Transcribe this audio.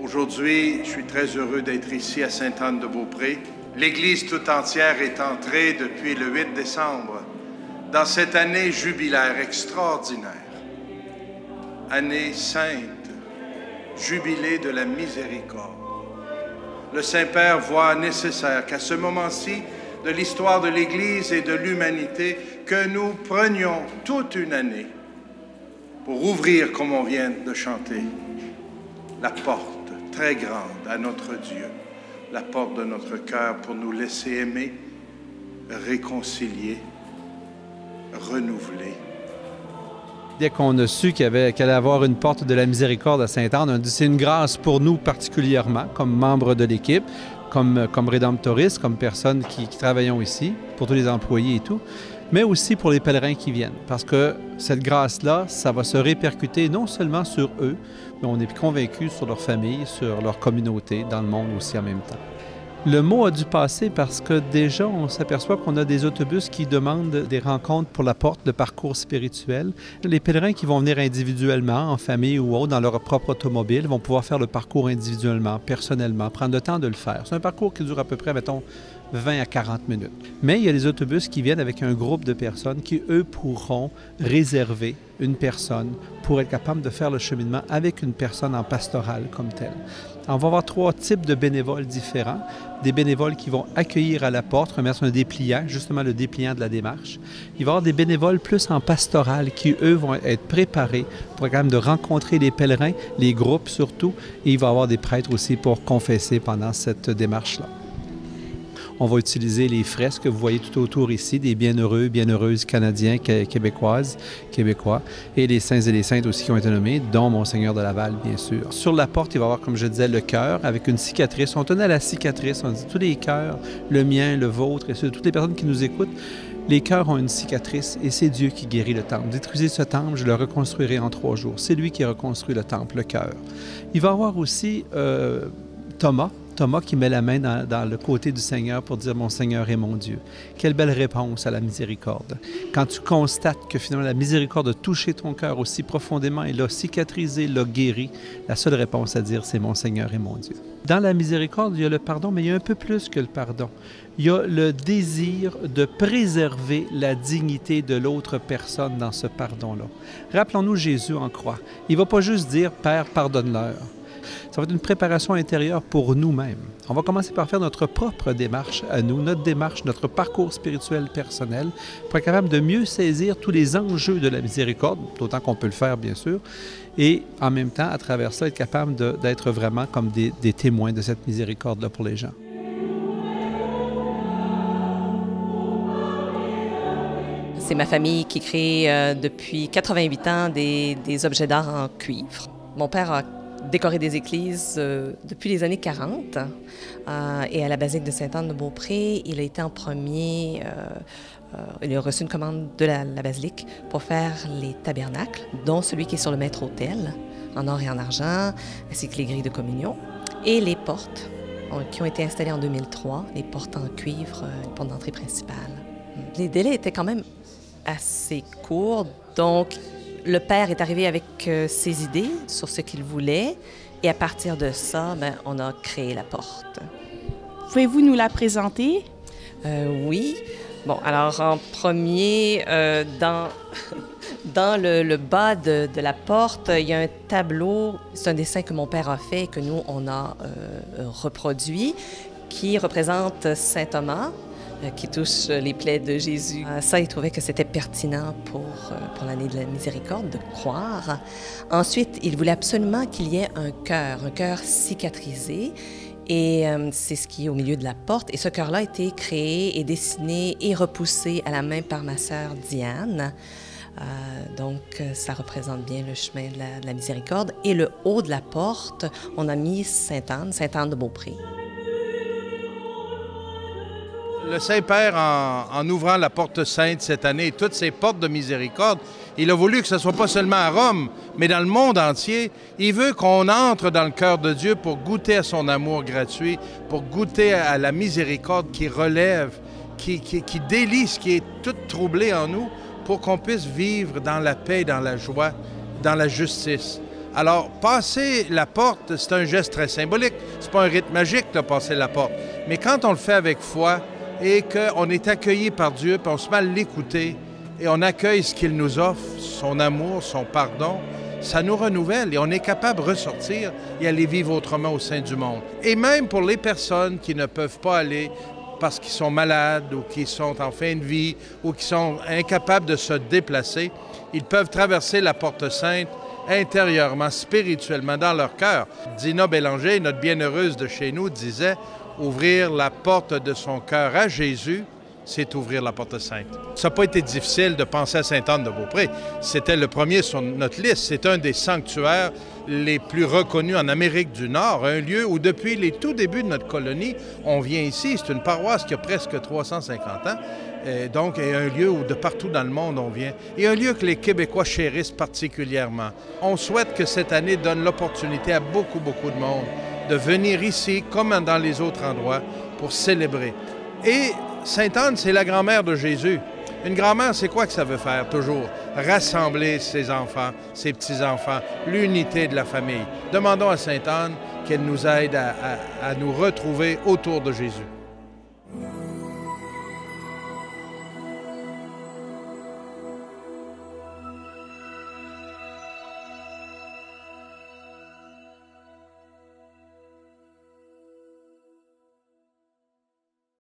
Aujourd'hui, je suis très heureux d'être ici à Sainte-Anne-de-Beaupré. L'Église tout entière est entrée depuis le 8 décembre dans cette année jubilaire extraordinaire. Année sainte, jubilé de la miséricorde. Le Saint-Père voit nécessaire qu'à ce moment-ci de l'histoire de l'Église et de l'humanité, que nous prenions toute une année pour ouvrir, comme on vient de chanter, la porte très grande à notre Dieu, la porte de notre cœur pour nous laisser aimer, réconcilier, renouveler. Dès qu'on a su qu'il allait avoir une porte de la miséricorde à Sainte-Anne, on a dit c'est une grâce pour nous particulièrement, comme membres de l'équipe, comme rédemptoristes, comme personnes qui travaillons ici, pour tous les employés et tout, mais aussi pour les pèlerins qui viennent. Parce que cette grâce-là, ça va se répercuter non seulement sur eux, mais on est convaincus sur leur famille, sur leur communauté, dans le monde aussi en même temps. Le mot a dû passer parce que déjà, on s'aperçoit qu'on a des autobus qui demandent des rencontres pour la porte de parcours spirituel. Les pèlerins qui vont venir individuellement, en famille ou autre, dans leur propre automobile, vont pouvoir faire le parcours individuellement, personnellement, prendre le temps de le faire. C'est un parcours qui dure à peu près, mettons, 20 à 40 minutes. Mais il y a les autobus qui viennent avec un groupe de personnes qui, eux, pourront réserver une personne pour être capable de faire le cheminement avec une personne en pastorale comme telle. On va avoir 3 types de bénévoles différents. Des bénévoles qui vont accueillir à la porte, remettre un dépliant, justement le dépliant de la démarche. Il va y avoir des bénévoles plus en pastoral qui, eux, vont être préparés pour être capables de rencontrer les pèlerins, les groupes surtout, et il va y avoir des prêtres aussi pour confesser pendant cette démarche-là. On va utiliser les fresques que vous voyez tout autour ici, des bienheureux, bienheureuses canadiens, québécoises, québécois, et les saints et les saintes aussi qui ont été nommés, dont Monseigneur de Laval, bien sûr. Sur la porte, il va y avoir, comme je disais, le cœur avec une cicatrice. On tenait à la cicatrice, on dit tous les cœurs, le mien, le vôtre, et toutes les personnes qui nous écoutent, les cœurs ont une cicatrice et c'est Dieu qui guérit le temple. Détruisez ce temple, je le reconstruirai en 3 jours. C'est lui qui reconstruit le temple, le cœur. Il va y avoir aussi Thomas qui met la main dans le côté du Seigneur pour dire « Mon Seigneur est mon Dieu ». Quelle belle réponse à la miséricorde. Quand tu constates que finalement la miséricorde a touché ton cœur aussi profondément et l'a cicatrisé, l'a guéri, la seule réponse à dire c'est « Mon Seigneur est mon Dieu ». Dans la miséricorde, il y a le pardon, mais il y a un peu plus que le pardon. Il y a le désir de préserver la dignité de l'autre personne dans ce pardon-là. Rappelons-nous Jésus en croix. Il ne va pas juste dire « Père, pardonne-leur ». Ça va être une préparation intérieure pour nous-mêmes. On va commencer par faire notre propre démarche à nous, notre démarche, notre parcours spirituel personnel, pour être capable de mieux saisir tous les enjeux de la miséricorde, d'autant qu'on peut le faire, bien sûr, et en même temps, à travers ça, être capable d'être vraiment comme des témoins de cette miséricorde-là pour les gens. C'est ma famille qui crée depuis 88 ans des objets d'art en cuivre. Mon père a décoré des églises depuis les années 40 et à la basilique de Sainte-Anne-de-Beaupré, il a été en premier, il a reçu une commande de la basilique pour faire les tabernacles, dont celui qui est sur le maître-autel, en or et en argent, ainsi que les grilles de communion, et les portes qui ont été installées en 2003, les portes en cuivre, les portes d'entrée principale. Les délais étaient quand même assez courts, donc le père est arrivé avec ses idées sur ce qu'il voulait et à partir de ça, on a créé la porte. Pouvez-vous nous la présenter? Oui. Bon, alors en premier, dans le bas de la porte, il y a un tableau, c'est un dessin que mon père a fait et que nous, on a reproduit, qui représente saint Thomas, qui touche les plaies de Jésus. Ça, il trouvait que c'était pertinent pour l'année de la miséricorde, de croire. Ensuite, il voulait absolument qu'il y ait un cœur cicatrisé. Et c'est ce qui est au milieu de la porte. Et ce cœur-là a été créé et dessiné et repoussé à la main par ma sœur Diane. Donc, ça représente bien le chemin de la miséricorde. Et le haut de la porte, on a mis Sainte-Anne-de-Beaupré. Le Saint-Père, en ouvrant la porte sainte cette année, toutes ces portes de miséricorde, il a voulu que ce ne soit pas seulement à Rome, mais dans le monde entier. Il veut qu'on entre dans le cœur de Dieu pour goûter à son amour gratuit, pour goûter à la miséricorde qui relève, qui délie ce qui est tout troublé en nous, pour qu'on puisse vivre dans la paix, dans la joie, dans la justice. Alors, passer la porte, c'est un geste très symbolique. C'est pas un rite magique de passer la porte. Mais quand on le fait avec foi et qu'on est accueilli par Dieu, puis on se met à l'écouter et on accueille ce qu'il nous offre, son amour, son pardon, ça nous renouvelle et on est capable de ressortir et aller vivre autrement au sein du monde. Et même pour les personnes qui ne peuvent pas aller parce qu'ils sont malades ou qui sont en fin de vie ou qui sont incapables de se déplacer, ils peuvent traverser la porte sainte intérieurement, spirituellement, dans leur cœur. Dina Bélanger, notre bienheureuse de chez nous, disait « Ouvrir la porte de son cœur à Jésus, c'est ouvrir la porte sainte. » Ça n'a pas été difficile de penser à Sainte-Anne-de-Beaupré. C'était le premier sur notre liste. C'est un des sanctuaires les plus reconnus en Amérique du Nord, un lieu où depuis les tout débuts de notre colonie, on vient ici. C'est une paroisse qui a presque 350 ans. Donc, il y a un lieu où de partout dans le monde on vient. Et un lieu que les Québécois chérissent particulièrement. On souhaite que cette année donne l'opportunité à beaucoup de monde de venir ici, comme dans les autres endroits, pour célébrer. Et Sainte-Anne, c'est la grand-mère de Jésus. Une grand-mère, c'est quoi que ça veut faire toujours? Rassembler ses enfants, ses petits-enfants, l'unité de la famille. Demandons à Sainte-Anne qu'elle nous aide à nous retrouver autour de Jésus.